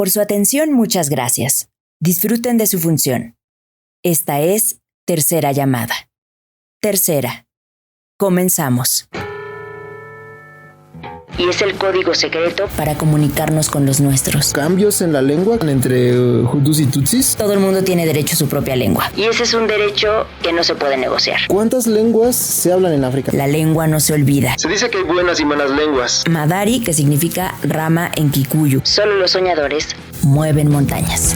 Por su atención, muchas gracias. Disfruten de su función. Esta es Tercera Llamada. Tercera. Comenzamos. Y es el código secreto para comunicarnos con los nuestros. ¿Cambios en la lengua entre Hutus y Tutsis? Todo el mundo tiene derecho a su propia lengua. Y ese es un derecho que no se puede negociar. ¿Cuántas lenguas se hablan en África? La lengua no se olvida. Se dice que hay buenas y malas lenguas. Madari, que significa rama en Kikuyu. Solo los soñadores mueven montañas.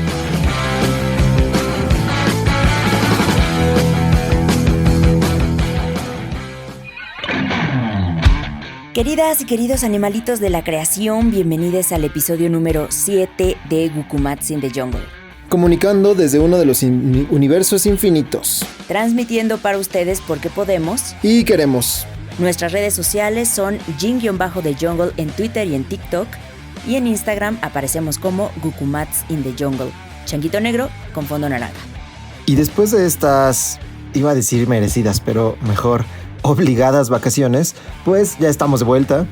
Queridas y queridos animalitos de la creación, bienvenidos al episodio número 7 de Gukumats in the Jungle. Comunicando desde uno de los universos infinitos. Transmitiendo para ustedes porque podemos y queremos. Nuestras redes sociales son Jin-The Jungle en Twitter y en TikTok. Y en Instagram aparecemos como Gukumats in the Jungle. Changuito negro con fondo naranja. Y después de estas, iba a decir merecidas, pero mejor obligadas vacaciones, pues ya estamos de vuelta.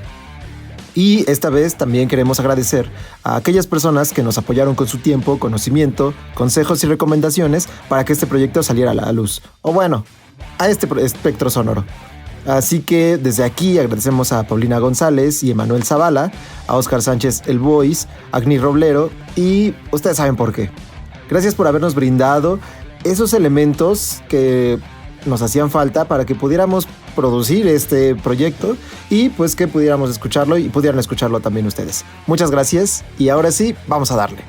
Y esta vez también queremos agradecer a aquellas personas que nos apoyaron con su tiempo, conocimiento, consejos y recomendaciones para que este proyecto saliera a la luz. O bueno, a este espectro sonoro. Así que desde aquí agradecemos a Paulina González y Emanuel Zavala, a Oscar Sánchez El Voice, a Agni Roblero y ustedes saben por qué. Gracias por habernos brindado esos elementos que nos hacían falta para que pudiéramos producir este proyecto y pues que pudiéramos escucharlo y pudieran escucharlo también ustedes. Muchas gracias y ahora sí, vamos a darle.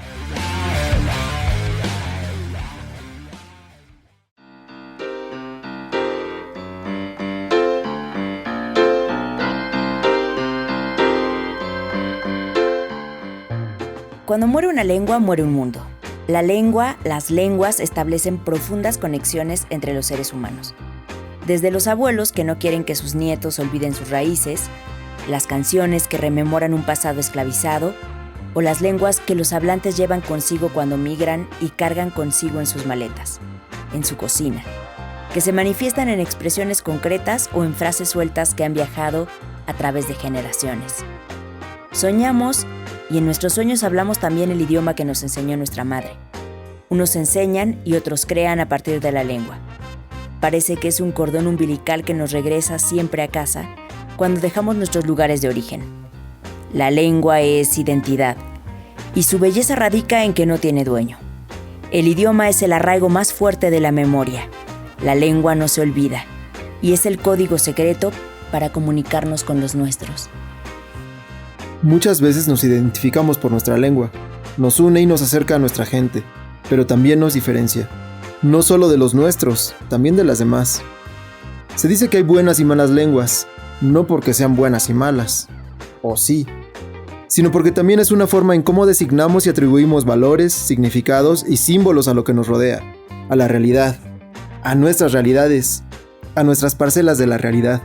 Cuando muere una lengua, muere un mundo. La lengua, las lenguas establecen profundas conexiones entre los seres humanos. Desde los abuelos que no quieren que sus nietos olviden sus raíces, las canciones que rememoran un pasado esclavizado, o las lenguas que los hablantes llevan consigo cuando migran y cargan consigo en sus maletas, en su cocina, que se manifiestan en expresiones concretas o en frases sueltas que han viajado a través de generaciones. Soñamos y en nuestros sueños hablamos también el idioma que nos enseñó nuestra madre. Unos enseñan y otros crean a partir de la lengua. Parece que es un cordón umbilical que nos regresa siempre a casa cuando dejamos nuestros lugares de origen. La lengua es identidad y su belleza radica en que no tiene dueño. El idioma es el arraigo más fuerte de la memoria. La lengua no se olvida y es el código secreto para comunicarnos con los nuestros. Muchas veces nos identificamos por nuestra lengua, nos une y nos acerca a nuestra gente, pero también nos diferencia. No solo de los nuestros, también de las demás. Se dice que hay buenas y malas lenguas, no porque sean buenas y malas, o sí, sino porque también es una forma en cómo designamos y atribuimos valores, significados y símbolos a lo que nos rodea, a la realidad, a nuestras realidades, a nuestras parcelas de la realidad.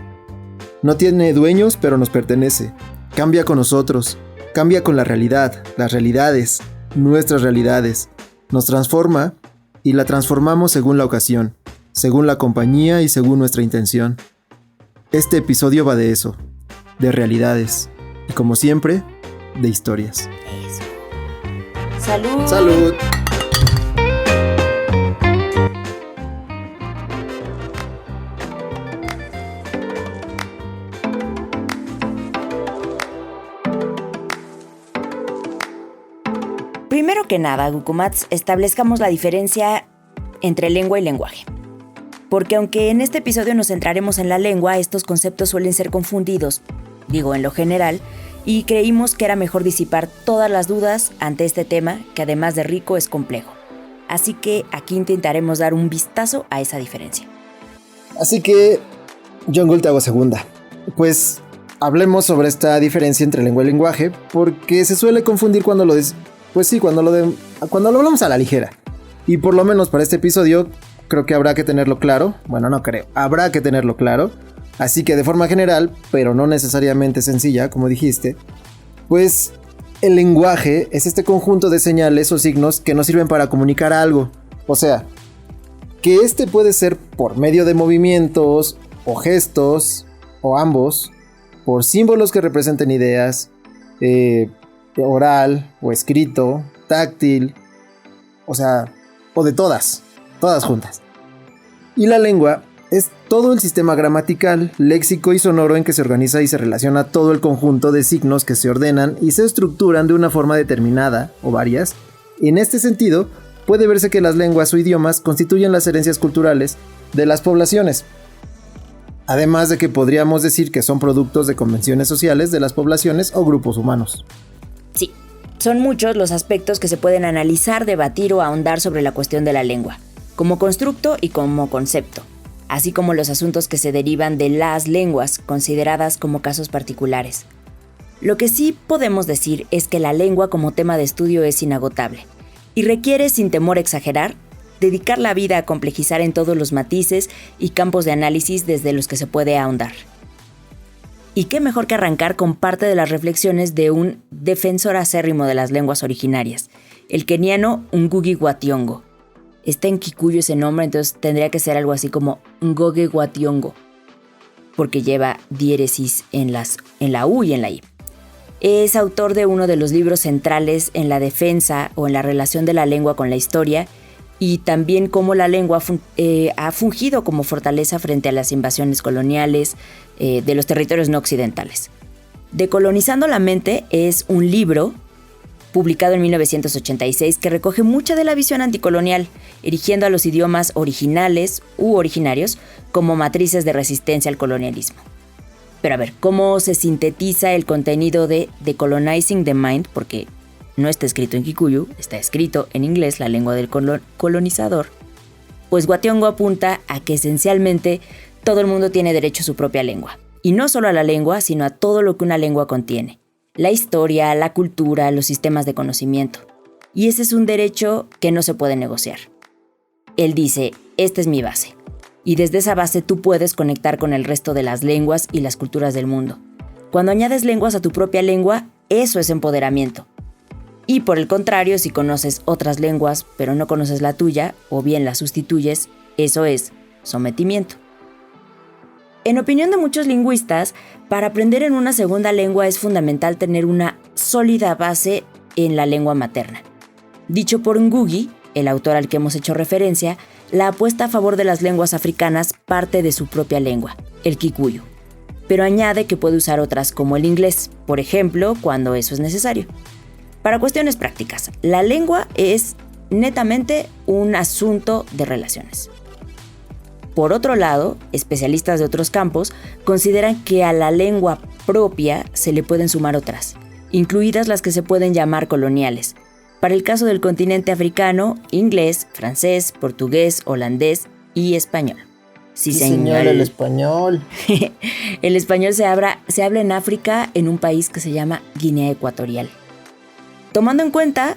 No tiene dueños, pero nos pertenece. Cambia con nosotros, cambia con la realidad, las realidades, nuestras realidades. Nos transforma y la transformamos según la ocasión, según la compañía y según nuestra intención. Este episodio va de eso, de realidades y como siempre, de historias. Eso. ¡Salud! ¡Salud! Primero que nada, Gukumats, establezcamos la diferencia entre lengua y lenguaje. Porque aunque en este episodio nos centraremos en la lengua, estos conceptos suelen ser confundidos, digo en lo general, y creímos que era mejor disipar todas las dudas ante este tema, que además de rico es complejo. Así que aquí intentaremos dar un vistazo a esa diferencia. Así que, Jungle, te hago segunda. Pues hablemos sobre esta diferencia entre lengua y lenguaje, porque se suele confundir cuando lo cuando lo hablamos a la ligera. Y por lo menos para este episodio, creo que habrá que tenerlo claro. Bueno, no creo, habrá que tenerlo claro. Así que de forma general, pero no necesariamente sencilla, como dijiste, pues el lenguaje es este conjunto de señales o signos que nos sirven para comunicar algo. O sea, que este puede ser por medio de movimientos o gestos, o ambos, por símbolos que representen ideas, oral o escrito, táctil, o de todas juntas. Y la lengua es todo el sistema gramatical, léxico y sonoro en que se organiza y se relaciona todo el conjunto de signos que se ordenan y se estructuran de una forma determinada, o varias. En este sentido, puede verse que las lenguas o idiomas constituyen las herencias culturales de las poblaciones. Además de que podríamos decir que son productos de convenciones sociales de las poblaciones o grupos humanos. Sí, son muchos los aspectos que se pueden analizar, debatir o ahondar sobre la cuestión de la lengua, como constructo y como concepto, así como los asuntos que se derivan de las lenguas, consideradas como casos particulares. Lo que sí podemos decir es que la lengua como tema de estudio es inagotable, y requiere, sin temor a exagerar, dedicar la vida a complejizar en todos los matices y campos de análisis desde los que se puede ahondar. Y qué mejor que arrancar con parte de las reflexiones de un defensor acérrimo de las lenguas originarias, el keniano Ngugi wa Thiong'o. Está en Kikuyu ese nombre, entonces tendría que ser algo así como Ngoge wa Thiong'o, porque lleva diéresis en la U y en la I. Es autor de uno de los libros centrales en la defensa o en la relación de la lengua con la historia, y también cómo la lengua ha fungido como fortaleza frente a las invasiones coloniales de los territorios no occidentales. Decolonizando la mente es un libro publicado en 1986 que recoge mucha de la visión anticolonial, erigiendo a los idiomas originales u originarios como matrices de resistencia al colonialismo. Pero a ver, ¿cómo se sintetiza el contenido de Decolonizing the Mind? Porque no está escrito en Kikuyu, está escrito en inglés, la lengua del colonizador. Pues wa Thiong'o apunta a que esencialmente todo el mundo tiene derecho a su propia lengua. Y no solo a la lengua, sino a todo lo que una lengua contiene. La historia, la cultura, los sistemas de conocimiento. Y ese es un derecho que no se puede negociar. Él dice, esta es mi base. Y desde esa base tú puedes conectar con el resto de las lenguas y las culturas del mundo. Cuando añades lenguas a tu propia lengua, eso es empoderamiento. Y por el contrario, si conoces otras lenguas, pero no conoces la tuya, o bien la sustituyes, eso es sometimiento. En opinión de muchos lingüistas, para aprender en una segunda lengua es fundamental tener una sólida base en la lengua materna. Dicho por Ngugi, el autor al que hemos hecho referencia, la apuesta a favor de las lenguas africanas parte de su propia lengua, el Kikuyu. Pero añade que puede usar otras como el inglés, por ejemplo, cuando eso es necesario. Para cuestiones prácticas, la lengua es netamente un asunto de relaciones. Por otro lado, especialistas de otros campos consideran que a la lengua propia se le pueden sumar otras, incluidas las que se pueden llamar coloniales. Para el caso del continente africano, inglés, francés, portugués, holandés y español. Sí, señor, el español. El español se habla en África, en un país que se llama Guinea Ecuatorial. Tomando en cuenta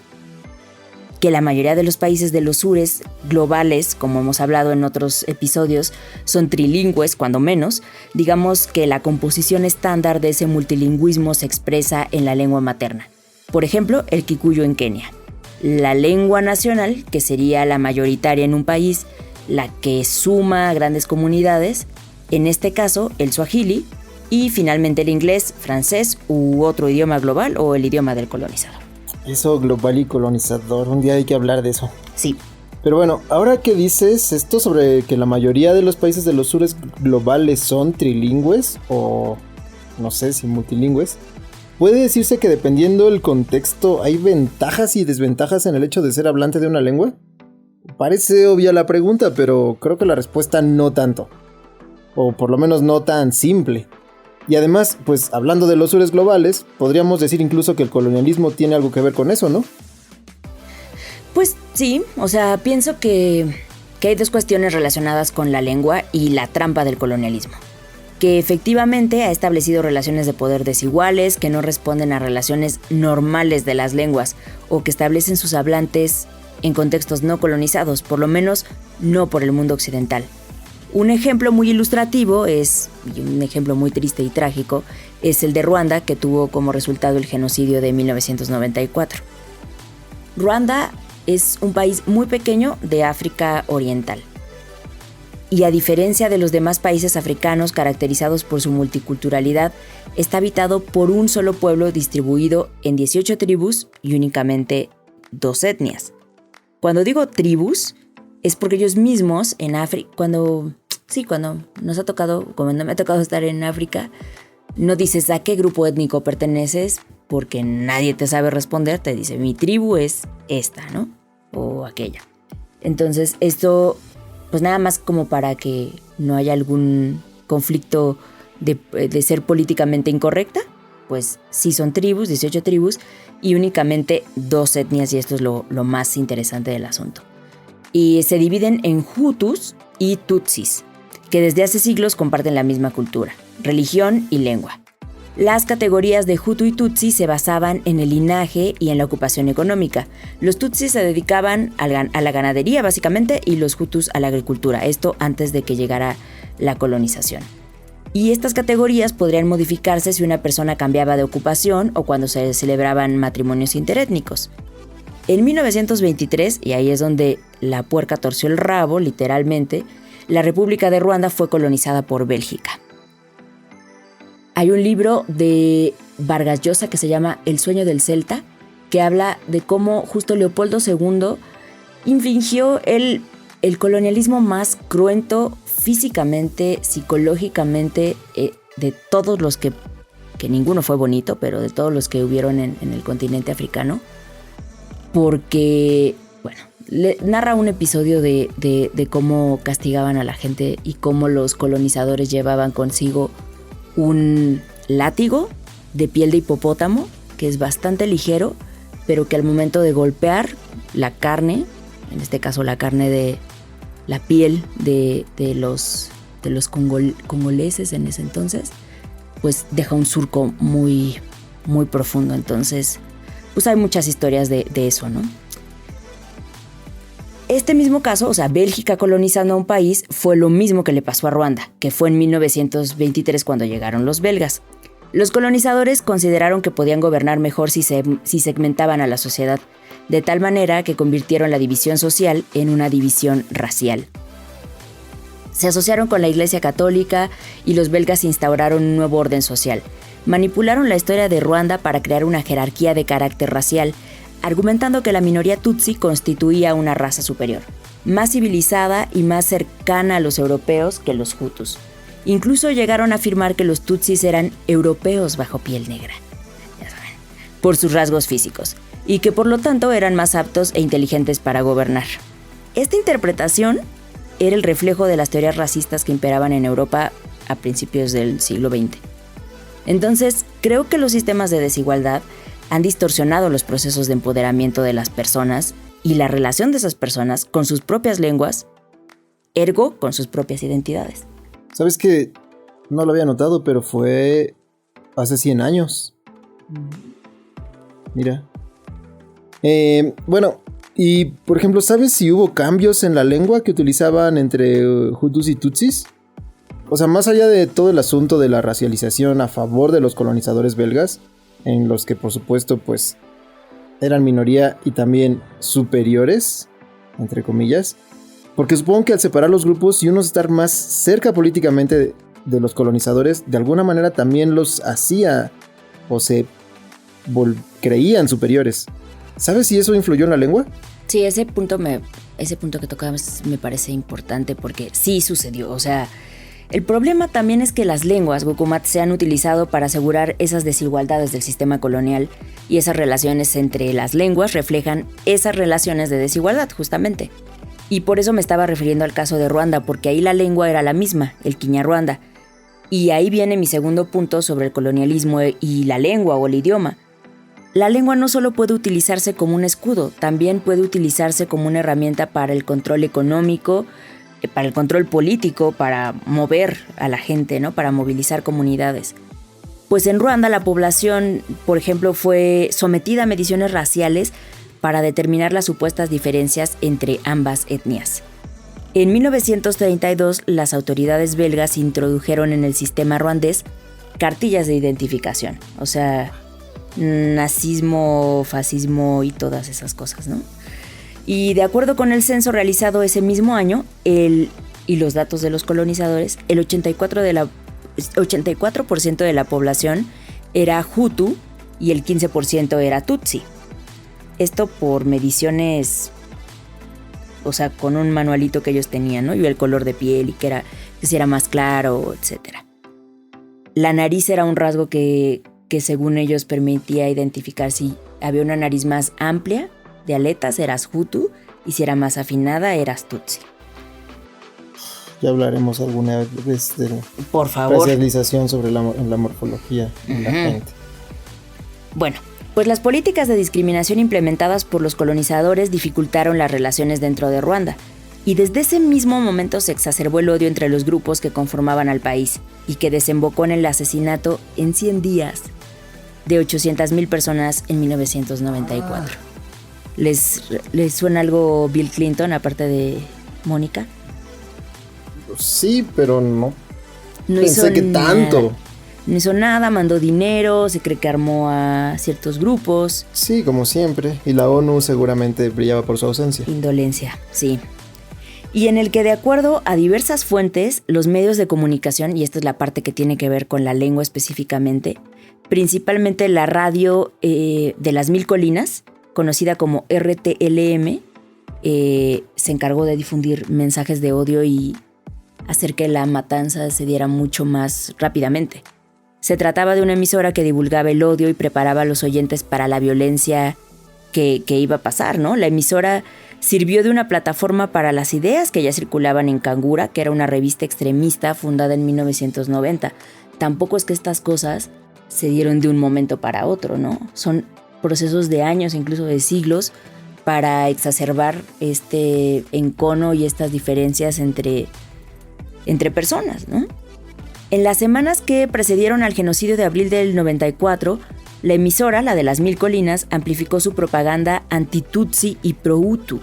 que la mayoría de los países de los sures globales, como hemos hablado en otros episodios, son trilingües, cuando menos, digamos que la composición estándar de ese multilingüismo se expresa en la lengua materna. Por ejemplo, el Kikuyu en Kenia. La lengua nacional, que sería la mayoritaria en un país, la que suma a grandes comunidades, en este caso el Swahili, y finalmente el inglés, francés u otro idioma global o el idioma del colonizador. Eso, global y colonizador, un día hay que hablar de eso. Sí. Pero bueno, ahora que dices esto sobre que la mayoría de los países de los sures globales son trilingües o no sé si multilingües, ¿puede decirse que dependiendo del contexto hay ventajas y desventajas en el hecho de ser hablante de una lengua? Parece obvia la pregunta, pero creo que la respuesta no tanto. O por lo menos no tan simple. Y además, pues hablando de los sures globales, podríamos decir incluso que el colonialismo tiene algo que ver con eso, ¿no? Pues sí, pienso que hay dos cuestiones relacionadas con la lengua y la trampa del colonialismo. Que efectivamente ha establecido relaciones de poder desiguales que no responden a relaciones normales de las lenguas o que establecen sus hablantes en contextos no colonizados, por lo menos no por el mundo occidental. Un ejemplo muy ilustrativo y un ejemplo muy triste y trágico, es el de Ruanda, que tuvo como resultado el genocidio de 1994. Ruanda es un país muy pequeño de África Oriental. Y a diferencia de los demás países africanos caracterizados por su multiculturalidad, está habitado por un solo pueblo distribuido en 18 tribus y únicamente dos etnias. Cuando digo tribus, es porque ellos mismos en África, cuando nos ha tocado, cuando me ha tocado estar en África, no dices a qué grupo étnico perteneces, porque nadie te sabe responder, te dice mi tribu es esta, ¿no? O aquella. Entonces esto, pues nada más como para que no haya algún conflicto de ser políticamente incorrecta, pues sí son tribus, 18 tribus, y únicamente dos etnias, y esto es lo más interesante del asunto. Y se dividen en Hutus y Tutsis, que desde hace siglos comparten la misma cultura, religión y lengua. Las categorías de Hutu y Tutsi se basaban en el linaje y en la ocupación económica. Los Tutsis se dedicaban a la ganadería básicamente y los Hutus a la agricultura, esto antes de que llegara la colonización. Y estas categorías podrían modificarse si una persona cambiaba de ocupación o cuando se celebraban matrimonios interétnicos. En 1923, y ahí es donde la puerca torció el rabo, literalmente, la República de Ruanda fue colonizada por Bélgica. Hay un libro de Vargas Llosa que se llama El sueño del Celta, que habla de cómo justo Leopoldo II infringió el colonialismo más cruento físicamente, psicológicamente, de todos los que ninguno fue bonito, pero de todos los que hubieron en el continente africano, porque, bueno, narra un episodio de cómo castigaban a la gente y cómo los colonizadores llevaban consigo un látigo de piel de hipopótamo, que es bastante ligero, pero que al momento de golpear la carne, en este caso la carne de la piel de los congoleses en ese entonces, pues deja un surco muy, muy profundo. Entonces, pues hay muchas historias de eso, ¿no? Este mismo caso, o sea, Bélgica colonizando a un país, fue lo mismo que le pasó a Ruanda, que fue en 1923 cuando llegaron los belgas. Los colonizadores consideraron que podían gobernar mejor si segmentaban a la sociedad, de tal manera que convirtieron la división social en una división racial. Se asociaron con la Iglesia Católica y los belgas instauraron un nuevo orden social. Manipularon la historia de Ruanda para crear una jerarquía de carácter racial, argumentando que la minoría tutsi constituía una raza superior, más civilizada y más cercana a los europeos que los hutus. Incluso llegaron a afirmar que los tutsis eran europeos bajo piel negra, por sus rasgos físicos, y que por lo tanto eran más aptos e inteligentes para gobernar. Esta interpretación era el reflejo de las teorías racistas que imperaban en Europa a principios del siglo XX. Entonces, creo que los sistemas de desigualdad han distorsionado los procesos de empoderamiento de las personas y la relación de esas personas con sus propias lenguas, ergo con sus propias identidades. ¿Sabes qué? No lo había notado, pero fue hace 100 años. Mira. Bueno, y por ejemplo, ¿sabes si hubo cambios en la lengua que utilizaban entre Hutus y Tutsis? O sea, más allá de todo el asunto de la racialización a favor de los colonizadores belgas, en los que por supuesto pues eran minoría y también superiores, entre comillas, porque supongo que al separar los grupos y unos estar más cerca políticamente de los colonizadores, de alguna manera también los hacía o se creían superiores. ¿Sabes si eso influyó en la lengua? Sí, ese punto que tocabas me parece importante porque sí sucedió, o sea, el problema también es que las lenguas Gukumat se han utilizado para asegurar esas desigualdades del sistema colonial y esas relaciones entre las lenguas reflejan esas relaciones de desigualdad justamente. Y por eso me estaba refiriendo al caso de Ruanda, porque ahí la lengua era la misma, el Kinyarwanda. Y ahí viene mi segundo punto sobre el colonialismo y la lengua o el idioma. La lengua no solo puede utilizarse como un escudo, también puede utilizarse como una herramienta para el control económico, para el control político, para mover a la gente, ¿no? Para movilizar comunidades. Pues en Ruanda la población, por ejemplo, fue sometida a mediciones raciales para determinar las supuestas diferencias entre ambas etnias. En 1932, las autoridades belgas introdujeron en el sistema ruandés cartillas de identificación, o sea, nazismo, fascismo y todas esas cosas, ¿no? Y de acuerdo con el censo realizado ese mismo año, y los datos de los colonizadores, el 84% de la población era Hutu y el 15% era Tutsi. Esto por mediciones, o sea, con un manualito que ellos tenían, ¿no? Y el color de piel y que si era más claro, etc. La nariz era un rasgo que según ellos permitía identificar si había una nariz más amplia de aletas, eras Hutu, y si era más afinada, eras Tutsi. Ya hablaremos alguna vez de por favor, especialización sobre la morfología de la gente. Bueno, pues las políticas de discriminación implementadas por los colonizadores dificultaron las relaciones dentro de Ruanda, y desde ese mismo momento se exacerbó el odio entre los grupos que conformaban al país, y que desembocó en el asesinato en 100 días de 800,000 personas en 1994. ¿Les suena algo Bill Clinton, aparte de Mónica? Sí, pero no. No pensé hizo que tanto. No hizo nada, mandó dinero, se cree que armó a ciertos grupos. Sí, como siempre. Y la ONU seguramente brillaba por su ausencia. Indolencia, sí. Y en el que, de acuerdo a diversas fuentes, los medios de comunicación, y esta es la parte que tiene que ver con la lengua específicamente, principalmente la radio de las Mil Colinas, conocida como RTLM, se encargó de difundir mensajes de odio y hacer que la matanza se diera mucho más rápidamente. Se trataba de una emisora que divulgaba el odio y preparaba a los oyentes para la violencia que iba a pasar, ¿no? La emisora sirvió de una plataforma para las ideas que ya circulaban en Kangura, que era una revista extremista fundada en 1990. Tampoco es que estas cosas se dieron de un momento para otro, ¿no? Son procesos de años, incluso de siglos, para exacerbar este encono y estas diferencias entre personas, ¿no? En las semanas que precedieron al genocidio de abril del 94, la emisora, la de las Mil Colinas, amplificó su propaganda anti-Tutsi y pro-Hutu.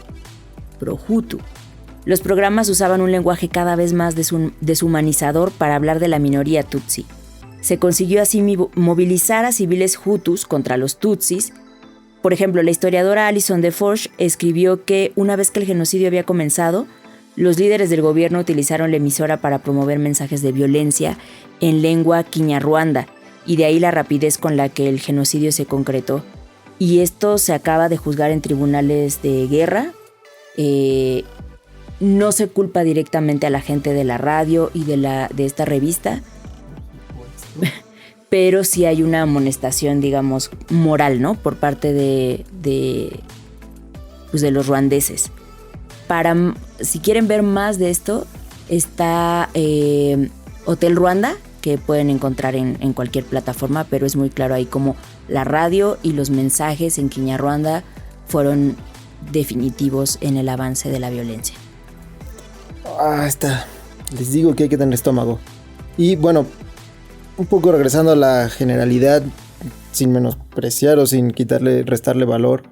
Los programas usaban un lenguaje cada vez más deshumanizador para hablar de la minoría Tutsi. Se consiguió así movilizar a civiles Hutus contra los Tutsis. Por ejemplo, la historiadora Alison DeForge escribió que una vez que el genocidio había comenzado, los líderes del gobierno utilizaron la emisora para promover mensajes de violencia en lengua kinyarwanda, y de ahí la rapidez con la que el genocidio se concretó. Y esto se acaba de juzgar en tribunales de guerra. No se culpa directamente a la gente de la radio y de esta revista, pero sí hay una amonestación, digamos, moral, ¿no? Por parte de los ruandeses. Si quieren ver más de esto, está Hotel Ruanda, que pueden encontrar en cualquier plataforma, pero es muy claro ahí como la radio y los mensajes en Kinyarwanda fueron definitivos en el avance de la violencia. Les digo que hay que tener estómago. Y bueno, un poco regresando a la generalidad, sin menospreciar o sin restarle valor.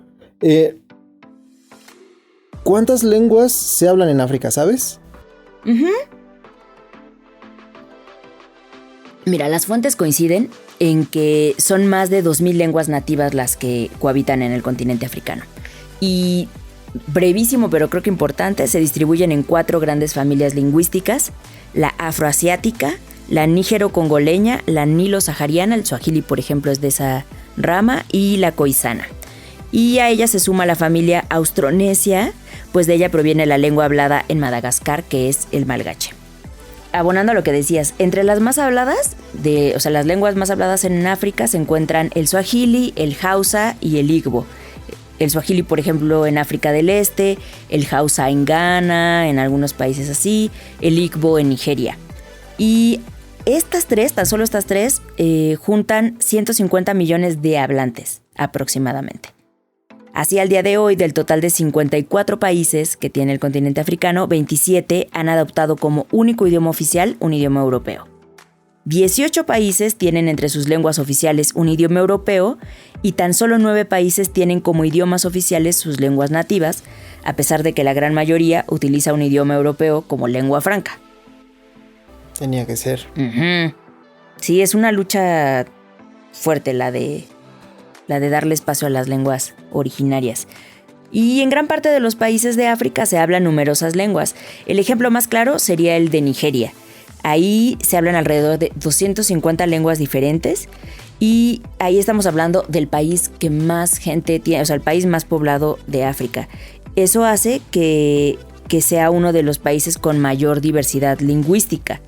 ¿Cuántas lenguas se hablan en África, sabes? Mira, las fuentes coinciden en que son más de 2,000 lenguas nativas las que cohabitan en el continente africano. Y brevísimo, pero creo que importante, se distribuyen en 4 grandes familias lingüísticas: la afroasiática, la nígero-congoleña, la nilo-sahariana, el suajili, por ejemplo, es de esa rama, y la khoisan. Y a ella se suma la familia austronesia, pues de ella proviene la lengua hablada en Madagascar, que es el malgache. Abonando a lo que decías, entre las más habladas, las lenguas más habladas en África se encuentran el suajili, el hausa y el igbo. El suajili, por ejemplo, en África del Este, el hausa en Ghana, en algunos países así, el igbo en Nigeria. Y tan solo estas tres, juntan 150 millones de hablantes aproximadamente. Así, al día de hoy, del total de 54 países que tiene el continente africano, 27 han adoptado como único idioma oficial un idioma europeo. 18 países tienen entre sus lenguas oficiales un idioma europeo y tan solo 9 países tienen como idiomas oficiales sus lenguas nativas, a pesar de que la gran mayoría utiliza un idioma europeo como lengua franca. Tenía que ser. Sí, es una lucha fuerte la de darle espacio a las lenguas originarias. Y en gran parte de los países de África se hablan numerosas lenguas. El ejemplo más claro sería el de Nigeria. Ahí se hablan alrededor de 250 lenguas diferentes Y ahí estamos hablando del país que más gente tiene, o sea, el país más poblado de África. Eso hace que sea uno de los países con mayor diversidad lingüística.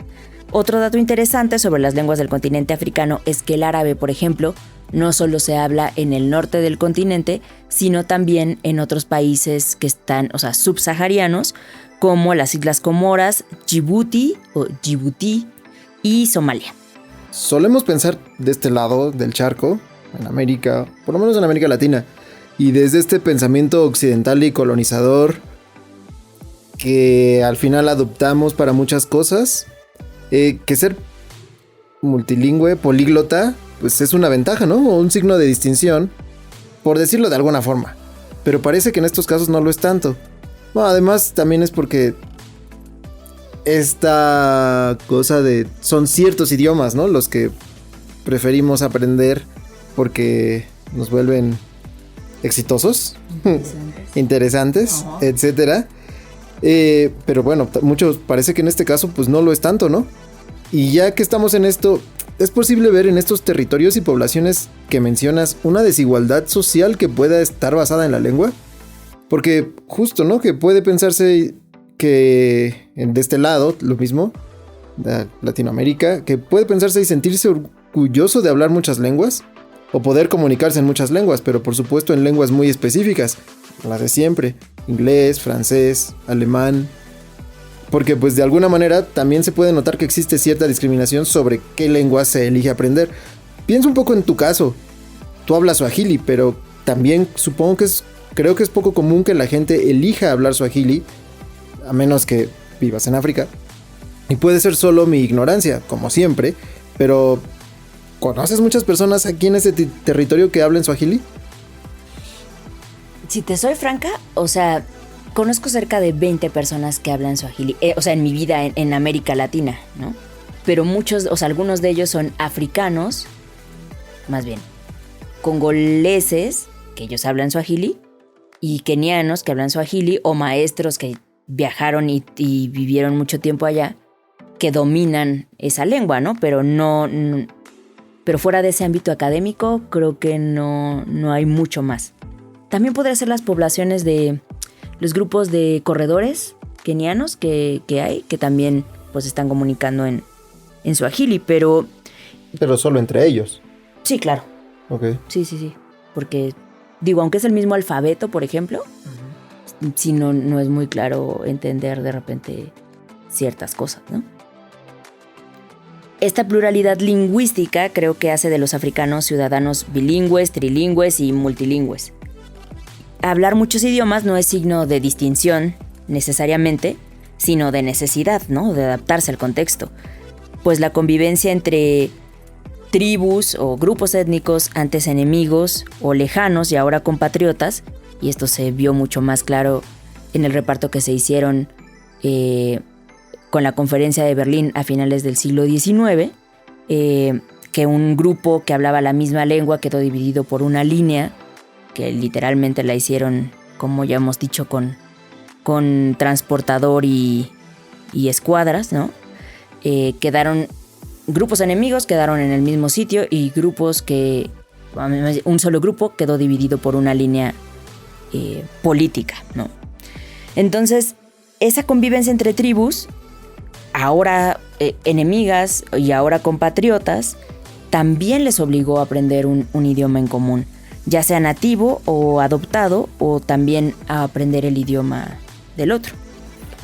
Otro dato interesante sobre las lenguas del continente africano es que el árabe, por ejemplo, no solo se habla en el norte del continente, sino también en otros países que están, o sea, subsaharianos, como las Islas Comoras, Djibouti y Somalia. Solemos pensar de este lado del charco, en América, por lo menos en América Latina, y desde este pensamiento occidental y colonizador que al final adoptamos para muchas cosas, que ser multilingüe, políglota, pues es una ventaja, ¿no? O un signo de distinción, por decirlo de alguna forma. Pero parece que en estos casos no lo es tanto. Bueno, además también es porque esta cosa de son ciertos idiomas, ¿no? Los que preferimos aprender porque nos vuelven exitosos, interesantes, etcétera. Pero bueno, muchos parece que en este caso pues no lo es tanto, ¿no? Y ya que estamos en esto, es posible ver en estos territorios y poblaciones que mencionas una desigualdad social que pueda estar basada en la lengua. Porque justo, ¿no? Que puede pensarse que de este lado, lo mismo, de Latinoamérica, que puede pensarse y sentirse orgulloso de hablar muchas lenguas o poder comunicarse en muchas lenguas, pero por supuesto en lenguas muy específicas, las de siempre, inglés, francés, alemán, porque pues de alguna manera también se puede notar que existe cierta discriminación sobre qué lengua se elige aprender. Piensa un poco en tu caso, tú hablas suajili, pero también creo que es poco común que la gente elija hablar suajili, a menos que vivas en África. Y puede ser solo mi ignorancia, como siempre, pero ¿conoces muchas personas aquí en ese territorio que hablen suajili? Si te soy franca, o sea, conozco cerca de 20 personas que hablan suajili, o sea, en mi vida en América Latina, ¿no? Pero muchos, o sea, algunos de ellos son africanos, más bien, congoleses, que ellos hablan suajili, y kenianos que hablan suajili, o maestros que viajaron y vivieron mucho tiempo allá, que dominan esa lengua, ¿no? Pero pero fuera de ese ámbito académico, creo que no hay mucho más. También podría ser las poblaciones de los grupos de corredores kenianos que hay, que también pues están comunicando en suajili, pero... Pero solo entre ellos. Sí, claro. Ok. Sí. Porque, digo, aunque es el mismo alfabeto, por ejemplo, sí no es muy claro entender de repente ciertas cosas, ¿no? Esta pluralidad lingüística creo que hace de los africanos ciudadanos bilingües, trilingües y multilingües. Hablar muchos idiomas no es signo de distinción, necesariamente, sino de necesidad, ¿no? De adaptarse al contexto. Pues la convivencia entre tribus o grupos étnicos, antes enemigos o lejanos y ahora compatriotas, y esto se vio mucho más claro en el reparto que se hicieron con la conferencia de Berlín a finales del siglo XIX, que un grupo que hablaba la misma lengua quedó dividido por una línea que literalmente la hicieron, como ya hemos dicho, con transportador y escuadras, ¿no? Grupos enemigos quedaron en el mismo sitio y un solo grupo quedó dividido por una línea política, ¿no? Entonces, esa convivencia entre tribus, ahora enemigas y ahora compatriotas, también les obligó a aprender un idioma en común, ya sea nativo o adoptado, o también a aprender el idioma del otro.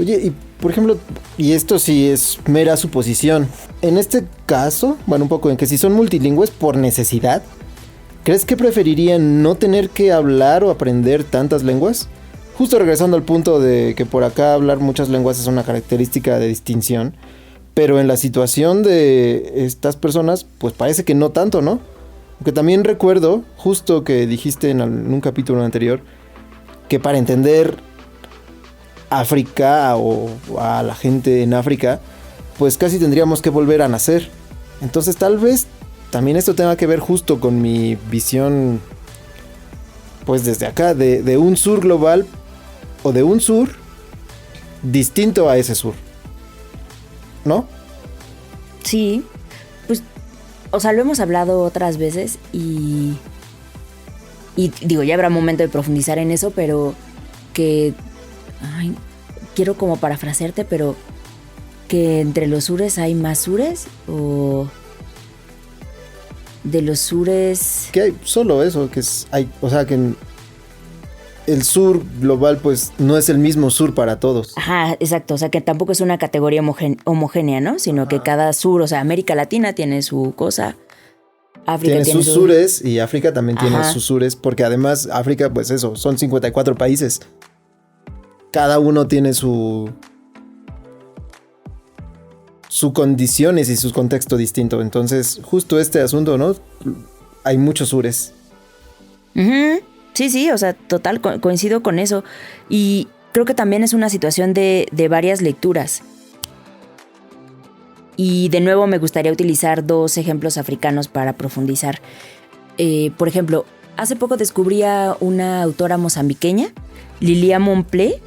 Oye, y por ejemplo, y esto sí es mera suposición, en este caso, bueno, un poco en que si son multilingües por necesidad, ¿crees que preferirían no tener que hablar o aprender tantas lenguas? Justo regresando al punto de que por acá hablar muchas lenguas es una característica de distinción, pero en la situación de estas personas, pues parece que no tanto, ¿no? Aunque también recuerdo, justo que dijiste en un capítulo anterior, que para entender África o a la gente en África, pues casi tendríamos que volver a nacer. Entonces tal vez también esto tenga que ver justo con mi visión, pues desde acá, de un sur global o de un sur distinto a ese sur, ¿no? Sí, pues, o sea, lo hemos hablado otras veces y digo, ya habrá momento de profundizar en eso, pero que, quiero como parafrasearte, pero que entre los sures hay más sures, o de los sures... Que hay solo eso, o sea, que el sur global pues no es el mismo sur para todos. Ajá, exacto, o sea que tampoco es una categoría homogénea, ¿no? Sino que cada sur, o sea, América Latina tiene su cosa, África tiene sus sures y África también tiene sus sures, porque además África pues eso, son 54 países. Cada uno tiene su condiciones y su contexto distinto, entonces justo este asunto, ¿no? Hay muchos sures. Uh-huh. Sí, o sea, total, coincido con eso. Y creo que también es una situación de varias lecturas. Y de nuevo me gustaría utilizar 2 ejemplos africanos para profundizar. Por ejemplo, hace poco descubrí a una autora mozambiqueña, Lilia Monplé,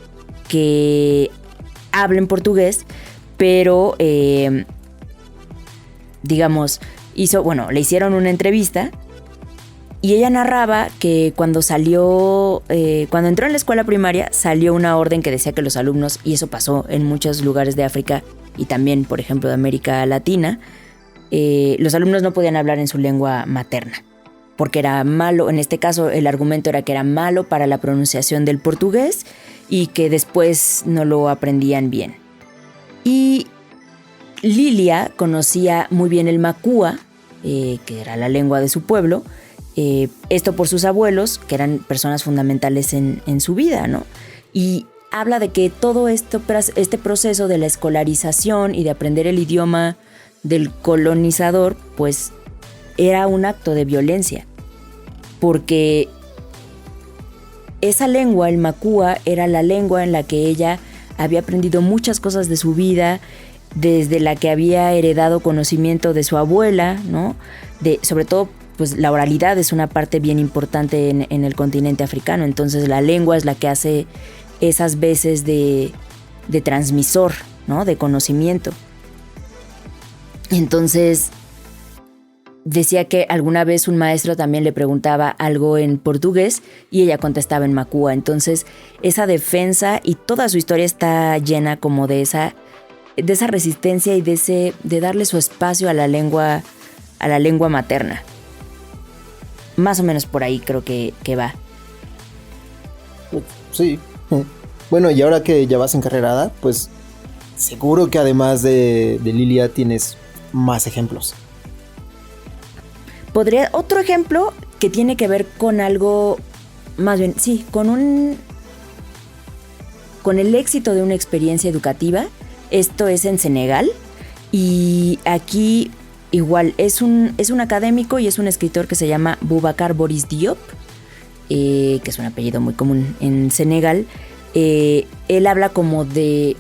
que habla en portugués, pero, digamos, le hicieron una entrevista. Y ella narraba que cuando entró en la escuela primaria, salió una orden que decía que los alumnos, y eso pasó en muchos lugares de África y también, por ejemplo, de América Latina, los alumnos no podían hablar en su lengua materna, porque era malo. En este caso, el argumento era que era malo para la pronunciación del portugués y que después no lo aprendían bien. Y Lilia conocía muy bien el macúa, que era la lengua de su pueblo, esto por sus abuelos, que eran personas fundamentales en su vida, ¿no? Y habla de que todo este proceso de la escolarización y de aprender el idioma del colonizador, pues era un acto de violencia, porque esa lengua, el macúa, era la lengua en la que ella había aprendido muchas cosas de su vida, desde la que había heredado conocimiento de su abuela, ¿no? Sobre todo, pues la oralidad es una parte bien importante en el continente africano, entonces la lengua es la que hace esas veces de transmisor, ¿no? De conocimiento. Entonces decía que alguna vez un maestro también le preguntaba algo en portugués y ella contestaba en macúa. Entonces esa defensa y toda su historia está llena como de esa resistencia y de darle su espacio a la lengua materna. Más o menos por ahí creo que va. Sí. Bueno, y ahora que ya vas encarrerada, pues seguro que además de Lilia tienes más ejemplos. Otro ejemplo que tiene que ver con algo, más bien, sí, con el éxito de una experiencia educativa. Esto es en Senegal, y aquí igual es un académico y es un escritor que se llama Boubacar Boris Diop, que es un apellido muy común en Senegal. Él habla como de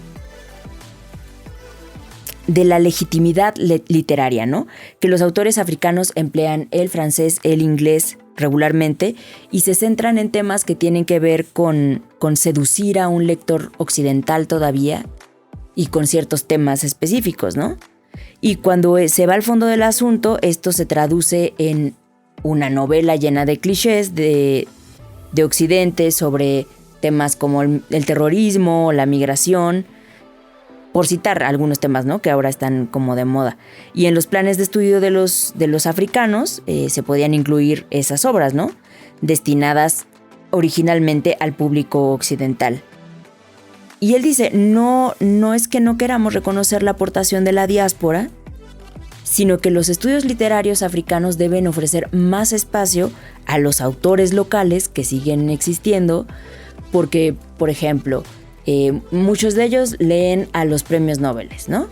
la legitimidad literaria, ¿no? Que los autores africanos emplean el francés, el inglés regularmente y se centran en temas que tienen que ver con seducir a un lector occidental todavía y con ciertos temas específicos, ¿no? Y cuando se va al fondo del asunto, esto se traduce en una novela llena de clichés de Occidente sobre temas como el terrorismo, la migración, por citar algunos temas, ¿no? Que ahora están como de moda. Y en los planes de estudio de los africanos se podían incluir esas obras, ¿no? Destinadas originalmente al público occidental. Y él dice, no es que no queramos reconocer la aportación de la diáspora, sino que los estudios literarios africanos deben ofrecer más espacio a los autores locales que siguen existiendo, porque, por ejemplo, muchos de ellos leen a los premios Nobel, ¿no?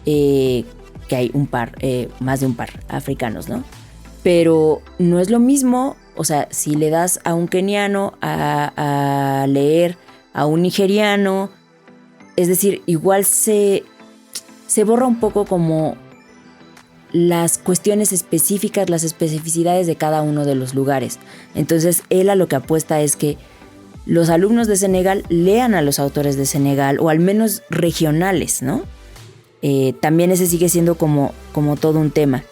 Que hay más de un par africanos, ¿no? Pero no es lo mismo, o sea, si le das a un keniano a leer a un nigeriano, es decir, igual se borra un poco como las cuestiones específicas, las especificidades de cada uno de los lugares. Entonces, él a lo que apuesta es que los alumnos de Senegal lean a los autores de Senegal, o al menos regionales, ¿no? También ese sigue siendo como todo un tema.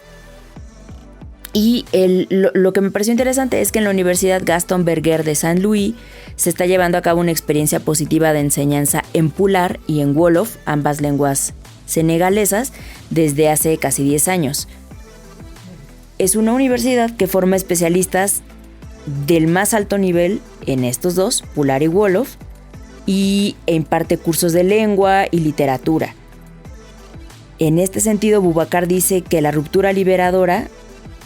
Y lo que me pareció interesante es que en la Universidad Gaston Berger de Saint Louis se está llevando a cabo una experiencia positiva de enseñanza en Pular y en Wolof, ambas lenguas senegalesas, desde hace casi 10 años. Es una universidad que forma especialistas del más alto nivel en estos dos, Pular y Wolof, y imparte cursos de lengua y literatura. En este sentido, Boubacar dice que la ruptura liberadora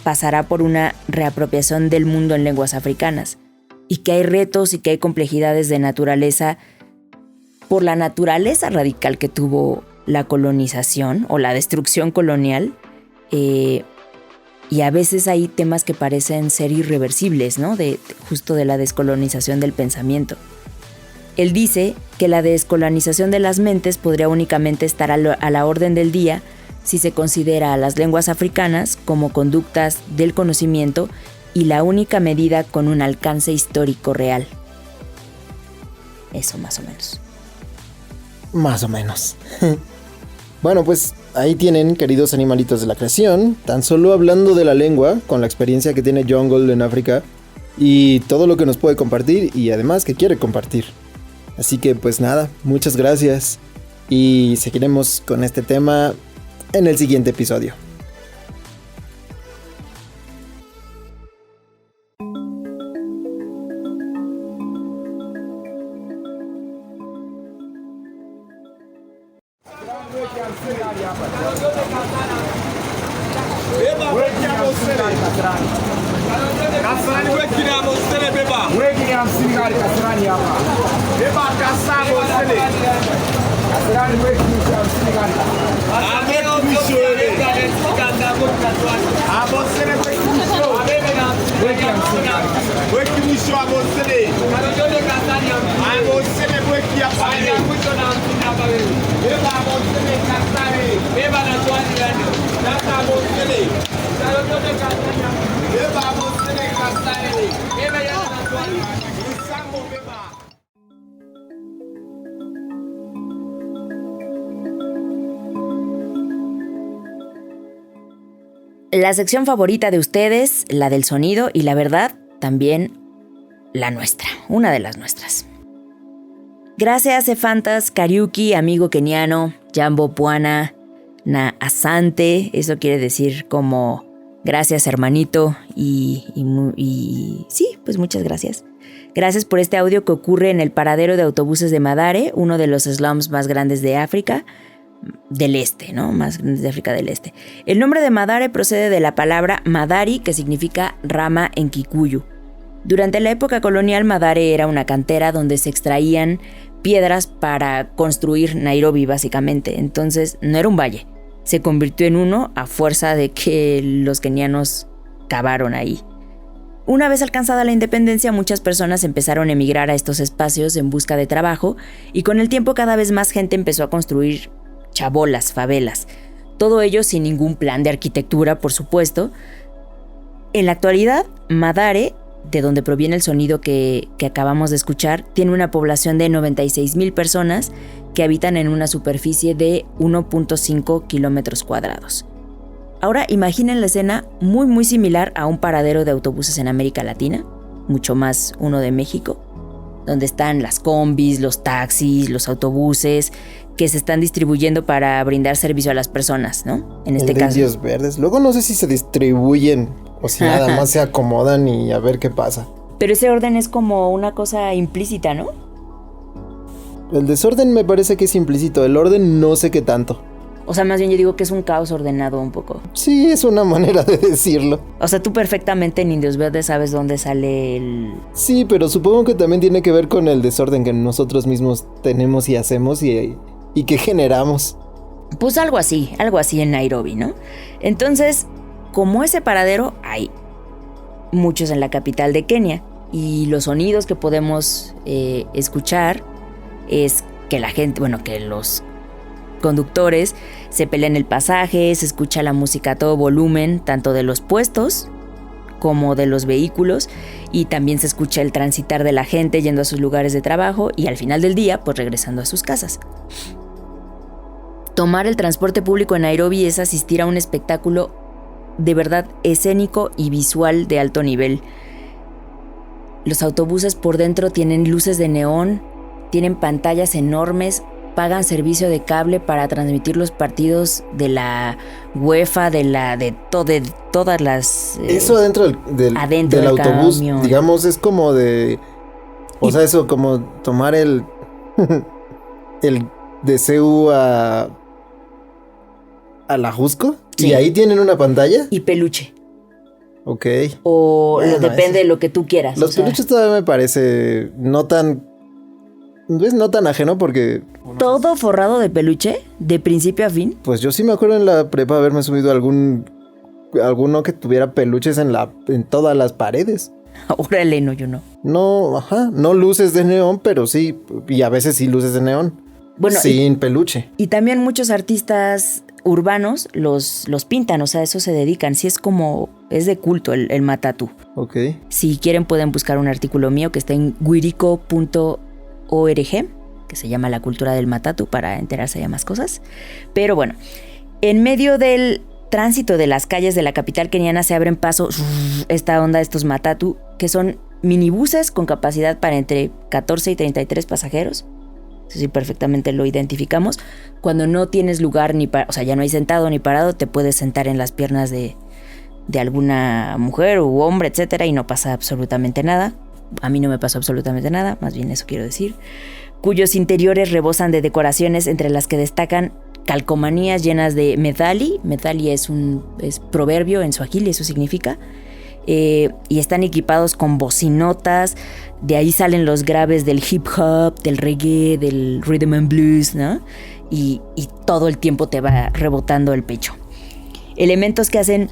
pasará por una reapropiación del mundo en lenguas africanas y que hay retos y que hay complejidades de naturaleza por la naturaleza radical que tuvo la colonización o la destrucción colonial, y a veces hay temas que parecen ser irreversibles, ¿no? Justo de la descolonización del pensamiento. Él dice que la descolonización de las mentes podría únicamente estar a la orden del día si se considera a las lenguas africanas como conductas del conocimiento y la única medida con un alcance histórico real. Eso más o menos. Más o menos. Bueno, pues ahí tienen, queridos animalitos de la creación, tan solo hablando de la lengua, con la experiencia que tiene Jungle en África y todo lo que nos puede compartir y además que quiere compartir. Así que pues nada, muchas gracias y seguiremos con este tema en el siguiente episodio. La sección favorita de ustedes, la del sonido y la verdad, también la nuestra, una de las nuestras. Gracias Efantas, Kariuki, amigo keniano, Jambo Puana, Na Asante, eso quiere decir como gracias hermanito y sí, pues muchas gracias. Gracias por este audio que ocurre en el paradero de autobuses de Madare, uno de los slums más grandes de África del Este, ¿no? Más grandes de África del Este. El nombre de Madare procede de la palabra Madari, que significa rama en Kikuyu. Durante la época colonial, Madare era una cantera donde se extraían piedras para construir Nairobi, básicamente. Entonces, no era un valle. Se convirtió en uno a fuerza de que los kenianos cavaron ahí. Una vez alcanzada la independencia, muchas personas empezaron a emigrar a estos espacios en busca de trabajo y con el tiempo cada vez más gente empezó a construir chabolas, favelas. Todo ello sin ningún plan de arquitectura, por supuesto. En la actualidad, Madare, de donde proviene el sonido que acabamos de escuchar, tiene una población de 96,000 personas que habitan en una superficie de 1.5 kilómetros cuadrados. Ahora imaginen la escena muy similar a un paradero de autobuses en América Latina, mucho más uno de México, donde están las combis, los taxis, los autobuses que se están distribuyendo para brindar servicio a las personas, ¿no? En este caso. Indios verdes. Luego no sé si se distribuyen o si nada más se acomodan y a ver qué pasa. Pero ese orden es como una cosa implícita, ¿no? El desorden me parece que es implícito, el orden no sé qué tanto. O sea, más bien yo digo que es un caos ordenado un poco. Sí, es una manera de decirlo. O sea, tú perfectamente en Indios Verdes sabes dónde sale el... Sí, pero supongo que también tiene que ver con el desorden que nosotros mismos tenemos y hacemos y que generamos. Pues algo así en Nairobi, ¿no? Entonces, como ese paradero, hay muchos en la capital de Kenia. Y los sonidos que podemos escuchar es que la gente, que los conductores se pelean el pasaje, se escucha la música a todo volumen, tanto de los puestos como de los vehículos, y también se escucha el transitar de la gente yendo a sus lugares de trabajo y al final del día, pues regresando a sus casas. Tomar el transporte público en Nairobi es asistir a un espectáculo de verdad escénico y visual de alto nivel. Los autobuses por dentro tienen luces de neón, tienen pantallas enormes, pagan servicio de cable para transmitir los partidos de la UEFA, de todas las... Eso adentro del autobús, camión. Digamos, es como de... O sea, eso como tomar el de CU a la Jusco. Sí. Y ahí tienen una pantalla. Y peluche. Ok. O depende de lo que tú quieras. Los peluches todavía me parece no tan ajeno porque... ¿Todo forrado de peluche? ¿De principio a fin? Pues yo sí me acuerdo en la prepa haberme subido alguno que tuviera peluches en todas las paredes. Órale, no, yo no. No luces de neón, pero sí, y a veces sí luces de neón. Bueno, sin peluche. Y también muchos artistas urbanos los pintan, o sea, eso se dedican. Sí, es de culto el matatu. Ok. Si quieren pueden buscar un artículo mío que está en guirico.org, que se llama La cultura del matatu, para enterarse de más cosas. Pero bueno, en medio del tránsito de las calles de la capital keniana se abren paso esta onda de estos matatu, que son minibuses con capacidad para entre 14 y 33 pasajeros. Eso sí, perfectamente lo identificamos. Cuando no tienes lugar o sea, ya no hay sentado ni parado, te puedes sentar en las piernas de alguna mujer u hombre, etcétera, y no pasa absolutamente nada. A mí no me pasó absolutamente nada, más bien eso quiero decir. Cuyos interiores rebosan de decoraciones, entre las que destacan calcomanías llenas de medali. Medali es proverbio en suajili, eso significa. Y están equipados con bocinotas. De ahí salen los graves del hip hop, del reggae, del rhythm and blues, ¿no? Y todo el tiempo te va rebotando el pecho. Elementos que hacen,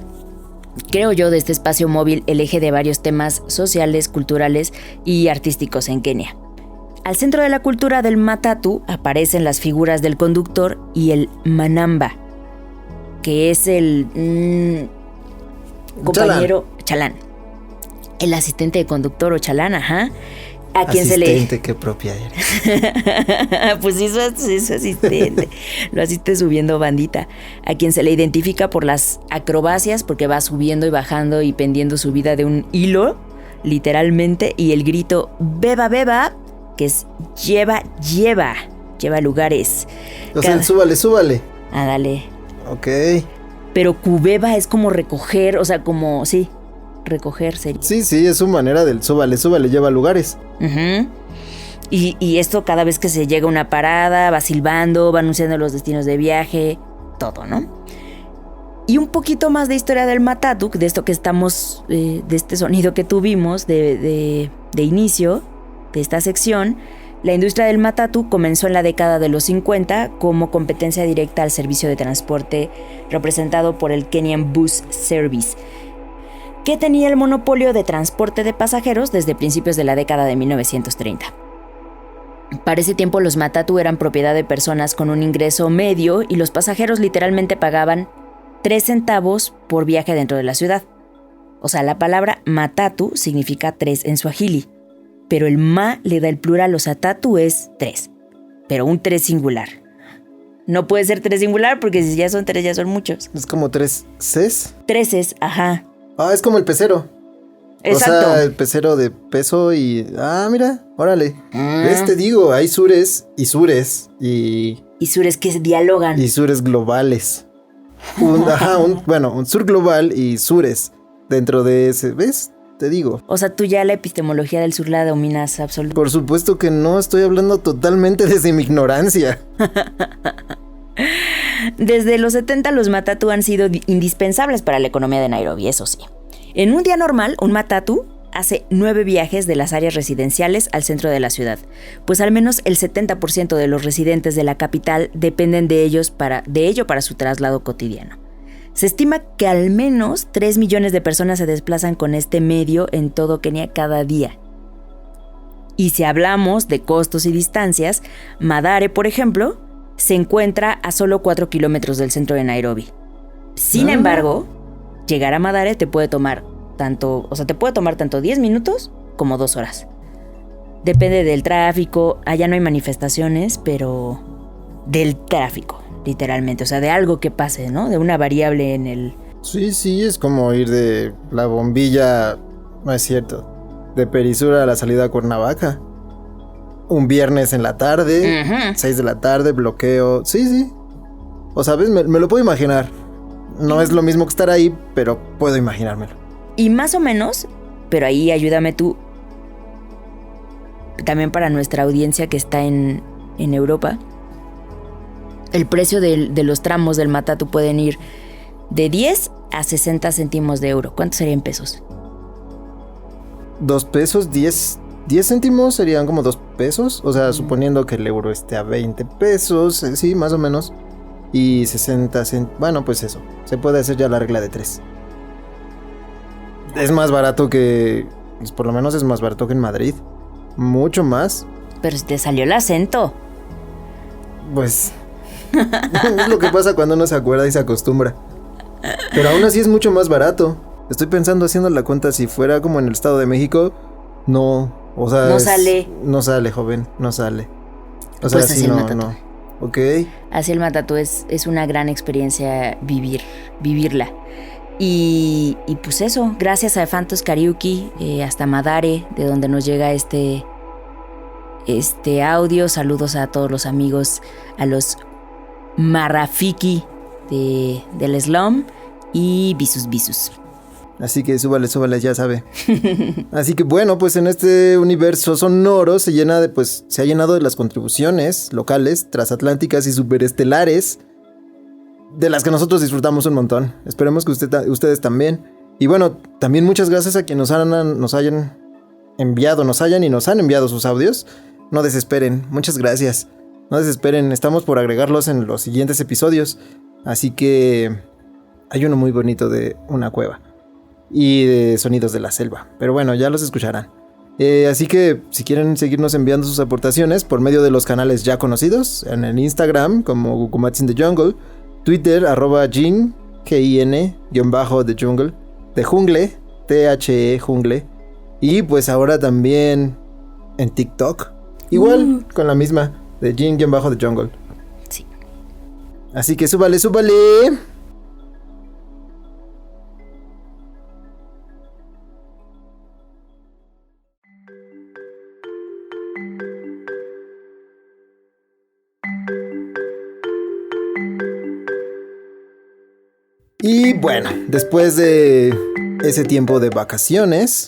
creo yo, de este espacio móvil el eje de varios temas sociales, culturales y artísticos en Kenia. Al centro de la cultura del matatu aparecen las figuras del conductor y el manamba, que es el compañero chalán. El asistente de conductor o chalán, ajá. A quien se le... Asistente, qué propia eres. Pues sí, es asistente. Lo asiste subiendo bandita. A quien se le identifica por las acrobacias, porque va subiendo y bajando y pendiendo su vida de un hilo, literalmente. Y el grito beba, beba, que es lleva lugares. O sea, súbale. Ah, dale. Ok. Pero cubeba es como recoger, o sea, como, sí, recoger sería. Sí, es su manera del súbale, lleva lugares. Uh-huh. Y esto cada vez que se llega a una parada, va silbando, va anunciando los destinos de viaje, todo, ¿no? Y un poquito más de historia del matatu, de esto que estamos, de este sonido que tuvimos de inicio de esta sección. La industria del matatu comenzó en la década de los 50 como competencia directa al servicio de transporte representado por el Kenyan Bus Service, que tenía el monopolio de transporte de pasajeros desde principios de la década de 1930. Para ese tiempo los matatu eran propiedad de personas con un ingreso medio y los pasajeros literalmente pagaban 3 centavos por viaje dentro de la ciudad. O sea, la palabra matatu significa 3 en suajili. Pero el ma le da el plural, o sea, tatu es 3, pero un 3 singular. No puede ser 3 singular porque si ya son 3 ya son muchos. Es como 3 Cs. 3 Cs, ajá. Ah, es como el pecero. Exacto. O sea, el pecero de peso y... Ah, mira, órale. ¿Ves? Te digo, hay sures y sures y... Y sures que dialogan. Y sures globales. Un sur global y sures dentro de ese, ¿ves? Te digo. O sea, tú ya la epistemología del sur la dominas absolutamente. Por supuesto que no, estoy hablando totalmente desde mi ignorancia. Desde los 70 los matatu han sido indispensables para la economía de Nairobi, eso sí. En un día normal, un matatu hace 9 viajes de las áreas residenciales al centro de la ciudad, pues al menos el 70% de los residentes de la capital dependen de ello para su traslado cotidiano. Se estima que al menos 3 millones de personas se desplazan con este medio en todo Kenia cada día. Y si hablamos de costos y distancias, Mathare, por ejemplo, se encuentra a solo 4 kilómetros del centro de Nairobi. Sin embargo, llegar a Mathare te puede tomar tanto 10 minutos como 2 horas. Depende del tráfico, allá no hay manifestaciones, pero del tráfico. Literalmente, o sea, de algo que pase, ¿no? De una variable en el Sí, es como ir de la bombilla, no es cierto, de Perisur a la salida a Cuernavaca. Un viernes en la tarde, 6 de la tarde, bloqueo. Sí. O sabes, me lo puedo imaginar. No es lo mismo que estar ahí, pero puedo imaginármelo. Y más o menos, pero ahí ayúdame tú, también para nuestra audiencia que está en Europa, el precio de los tramos del Matatu pueden ir de 10 a 60 céntimos de euro. ¿Cuánto sería en pesos? 2 pesos, 10 céntimos serían como 2 pesos. O sea, suponiendo que el euro esté a 20 pesos, sí, más o menos. Y 60 céntimos, bueno, pues eso. Se puede hacer ya la regla de 3. Es más barato que, pues por lo menos es más barato que en Madrid. Mucho más. Pero si te salió el acento. Pues es lo que pasa cuando uno se acuerda y se acostumbra. Pero aún así es mucho más barato. Estoy pensando, haciendo la cuenta, si fuera como en el Estado de México, no, o sea, no sale. No sale, joven, no sale. O sea, pues sí, no. Ok. Así el Matatu es una gran experiencia vivirla. Y pues eso, gracias a Fantos Karaoke, hasta Madare, de donde nos llega este audio. Saludos a todos los amigos, a los Marrafiki del Slum y Bisus. Así que súbale, ya sabe. Así que bueno, pues en este universo sonoro se ha llenado de las contribuciones locales, transatlánticas y superestelares, de las que nosotros disfrutamos un montón. Esperemos que ustedes también. Y bueno, también muchas gracias a quienes nos hayan enviado sus audios. No desesperen, muchas gracias. No desesperen, estamos por agregarlos en los siguientes episodios. Así que hay uno muy bonito de una cueva y de sonidos de la selva. Pero bueno, ya los escucharán. Así que si quieren seguirnos enviando sus aportaciones por medio de los canales ya conocidos, en el Instagram como Gukumatsu in the Jungle, Twitter @Jin, GIN, _The Jungle, de Jungle, THE Jungle, y pues ahora también en TikTok, igual con la misma, de Jin _The Jungle. Sí. Así que súbale. Y bueno, después de ese tiempo de vacaciones,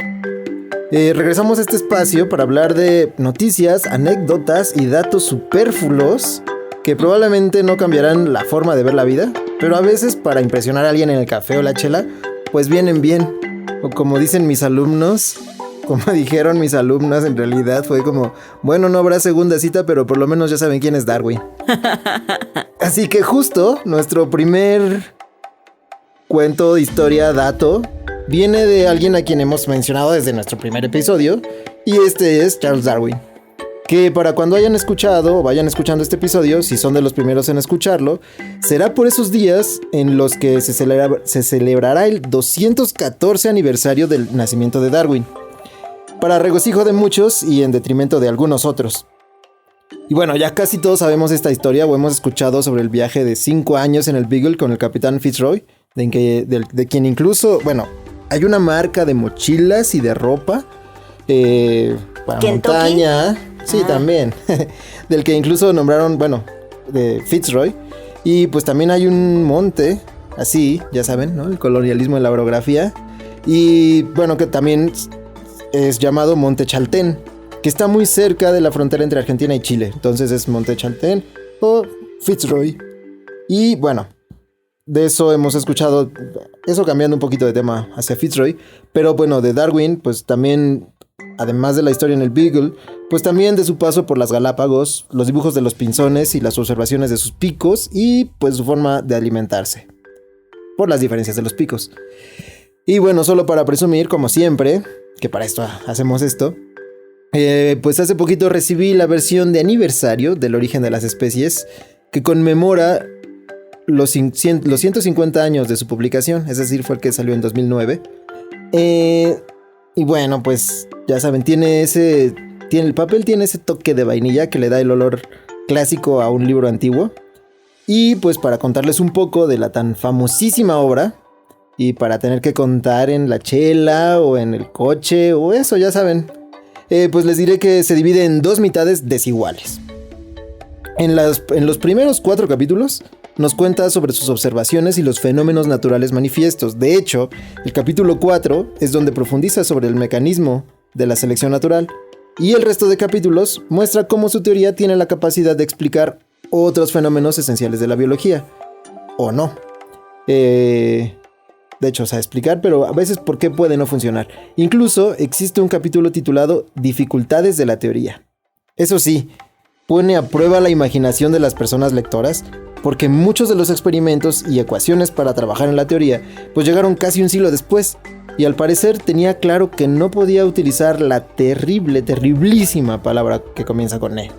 regresamos a este espacio para hablar de noticias, anécdotas y datos superfluos que probablemente no cambiarán la forma de ver la vida, pero a veces para impresionar a alguien en el café o la chela, pues vienen bien. O como dicen mis alumnos, como dijeron mis alumnas, en realidad fue como, bueno, no habrá segunda cita, pero por lo menos ya saben quién es Darwin. Así que justo nuestro primer cuento, historia, dato, viene de alguien a quien hemos mencionado desde nuestro primer episodio, y este es Charles Darwin. Que para cuando hayan escuchado o vayan escuchando este episodio, si son de los primeros en escucharlo, será por esos días en los que se celebrará el 214 aniversario del nacimiento de Darwin, para regocijo de muchos y en detrimento de algunos otros. Y bueno, ya casi todos sabemos esta historia o hemos escuchado sobre el viaje de 5 años en el Beagle con el capitán Fitzroy, de quien incluso, bueno, hay una marca de mochilas y de ropa para montaña. Sí, también. Del que incluso nombraron, bueno, de Fitzroy. Y pues también hay un monte, así, ya saben, ¿no? El colonialismo de la orografía. Y bueno, que también es llamado Monte Chaltén, que está muy cerca de la frontera entre Argentina y Chile. Entonces es Monte Chaltén o Fitzroy. Y bueno, de eso hemos escuchado, eso cambiando un poquito de tema hacia Fitzroy. Pero bueno, de Darwin, pues también, además de la historia en el Beagle, pues también de su paso por las Galápagos, los dibujos de los pinzones y las observaciones de sus picos y pues su forma de alimentarse, por las diferencias de los picos. Y bueno, solo para presumir, como siempre, que para esto hacemos esto, pues hace poquito recibí la versión de aniversario del origen de las especies, que conmemora los 150 años de su publicación, es decir, fue el que salió en 2009. Y bueno, pues ya saben, el papel tiene ese toque de vainilla que le da el olor clásico a un libro antiguo. Y pues para contarles un poco de la tan famosísima obra, y para tener que contar en la chela o en el coche o eso, ya saben. Pues les diré que se divide en 2 mitades desiguales. En los primeros 4 capítulos nos cuenta sobre sus observaciones y los fenómenos naturales manifiestos. De hecho, el capítulo 4 es donde profundiza sobre el mecanismo de la selección natural, y el resto de capítulos muestra cómo su teoría tiene la capacidad de explicar otros fenómenos esenciales de la biología. O no. De hecho, explicar, pero a veces por qué puede no funcionar. Incluso existe un capítulo titulado Dificultades de la teoría. Eso sí, pone a prueba la imaginación de las personas lectoras, porque muchos de los experimentos y ecuaciones para trabajar en la teoría pues llegaron casi un siglo después, y al parecer tenía claro que no podía utilizar la terriblísima palabra que comienza con E,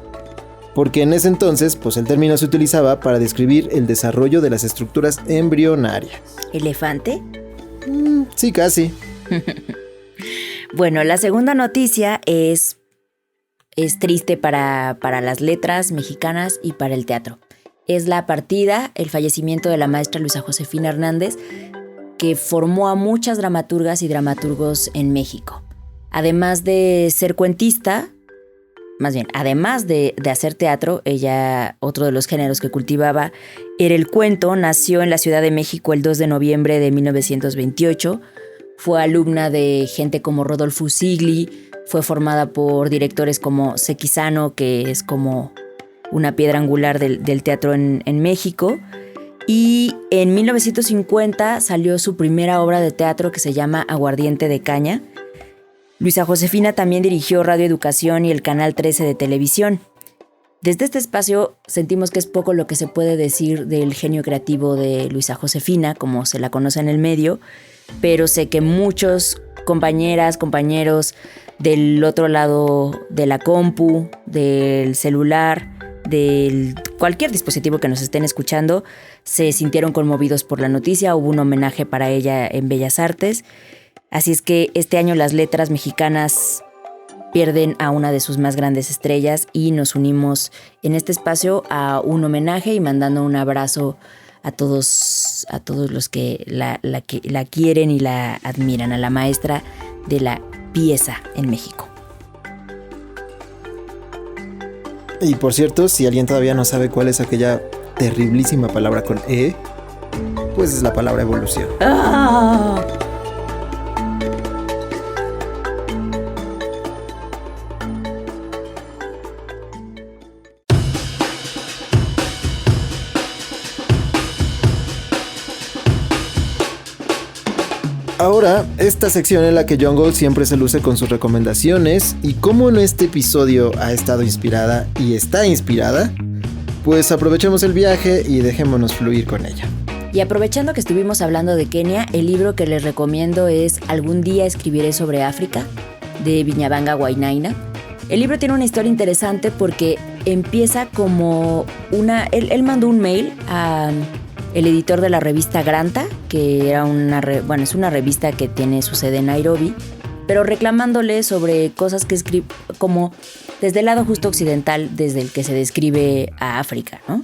porque en ese entonces pues el término se utilizaba para describir el desarrollo de las estructuras embrionarias. ¿Elefante? Sí, casi. Bueno, la segunda noticia es triste para las letras mexicanas y para el teatro. Es la partida, el fallecimiento de la maestra Luisa Josefina Hernández, que formó a muchas dramaturgas y dramaturgos en México. Además de ser cuentista, además de hacer teatro, ella, otro de los géneros que cultivaba era el cuento. Nació en la Ciudad de México el 2 de noviembre de 1928. Fue alumna de gente como Rodolfo Usigli, fue formada por directores como Sequizano, que es como una piedra angular del teatro en México. Y en 1950 salió su primera obra de teatro que se llama Aguardiente de Caña. Luisa Josefina también dirigió Radio Educación y el Canal 13 de televisión. Desde este espacio sentimos que es poco lo que se puede decir del genio creativo de Luisa Josefina, como se la conoce en el medio, pero sé que muchos compañeros del otro lado de la compu, del celular, de cualquier dispositivo que nos estén escuchando, se sintieron conmovidos por la noticia. Hubo un homenaje para ella en Bellas Artes. Así es que este año las letras mexicanas pierden a una de sus más grandes estrellas y nos unimos en este espacio a un homenaje y mandando un abrazo a todos los que la quieren y la admiran, a la maestra de la pieza en México. Y por cierto, si alguien todavía no sabe cuál es aquella terriblísima palabra con E, pues es la palabra evolución. ¡Ah! Ahora, esta sección en la que Jungle siempre se luce con sus recomendaciones, y como en este episodio ha estado inspirada y está inspirada, pues aprovechemos el viaje y dejémonos fluir con ella. Y aprovechando que estuvimos hablando de Kenia, el libro que les recomiendo es Algún día escribiré sobre África, de Binyabanga Wainaina. El libro tiene una historia interesante porque empieza como él mandó un mail a el editor de la revista Granta, que era es una revista que tiene su sede en Nairobi, pero reclamándole sobre cosas que escribe, como desde el lado justo occidental, desde el que se describe a África, ¿no?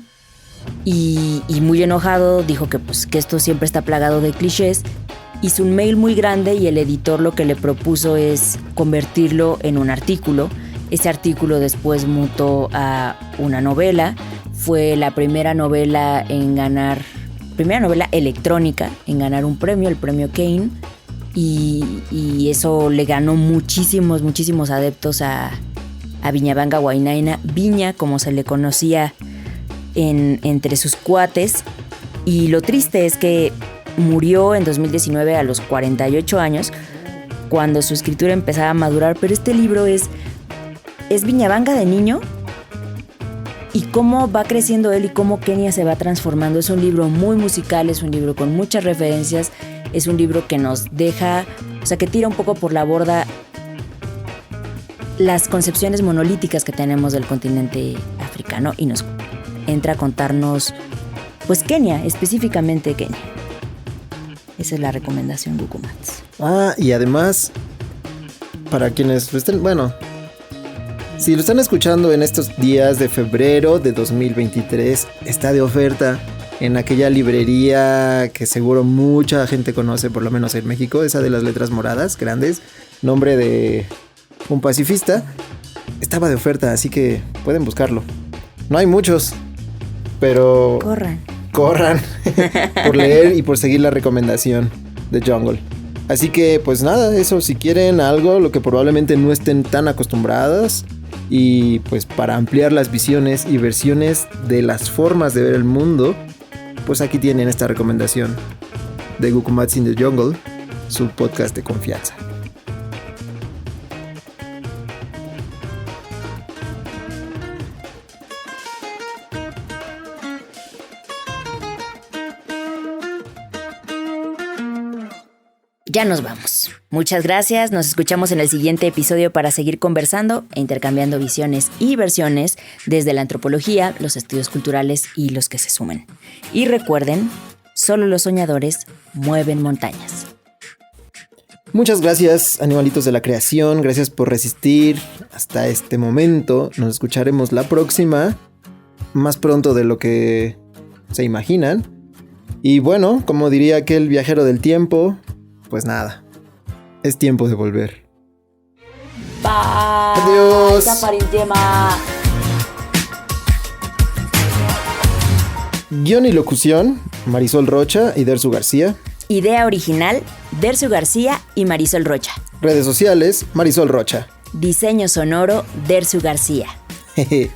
Y muy enojado dijo que esto siempre está plagado de clichés. Hizo un mail muy grande y el editor lo que le propuso es convertirlo en un artículo. Ese artículo después mutó a una novela. Fue la primera novela electrónica en ganar un premio, el premio Kane, y eso le ganó muchísimos adeptos a Binyabanga Wainaina, Viña, como se le conocía entre sus cuates. Y lo triste es que murió en 2019 a los 48 años, cuando su escritura empezaba a madurar, pero este libro es Binyabanga de niño y cómo va creciendo él y cómo Kenia se va transformando. Es un libro muy musical, es un libro con muchas referencias, es un libro que nos deja, que tira un poco por la borda las concepciones monolíticas que tenemos del continente africano y nos entra a contarnos, Kenia, específicamente Kenia. Esa es la recomendación, Gukumats. Y además, para quienes estén, si lo están escuchando en estos días de febrero de 2023, está de oferta en aquella librería que seguro mucha gente conoce, por lo menos en México, esa de las letras moradas grandes, nombre de un pacifista. Estaba de oferta, así que pueden buscarlo. No hay muchos, pero corran por leer y por seguir la recomendación de Jungle. Así que pues nada, eso, si quieren algo, lo que probablemente no estén tan acostumbrados, y pues para ampliar las visiones y versiones de las formas de ver el mundo, pues aquí tienen esta recomendación de Gukumatsu in the Jungle, su podcast de confianza. Ya nos vamos. Muchas gracias. Nos escuchamos en el siguiente episodio para seguir conversando e intercambiando visiones y versiones desde la antropología, los estudios culturales y los que se sumen. Y recuerden, solo los soñadores mueven montañas. Muchas gracias, animalitos de la creación. Gracias por resistir hasta este momento. Nos escucharemos la próxima, más pronto de lo que se imaginan. Y bueno, como diría aquel viajero del tiempo, pues nada, es tiempo de volver. Bye. Adiós. Guión y locución, Marisol Rocha y Dersu García. Idea original, Dersu García y Marisol Rocha. Redes sociales, Marisol Rocha. Diseño sonoro, Dersu García. Jeje.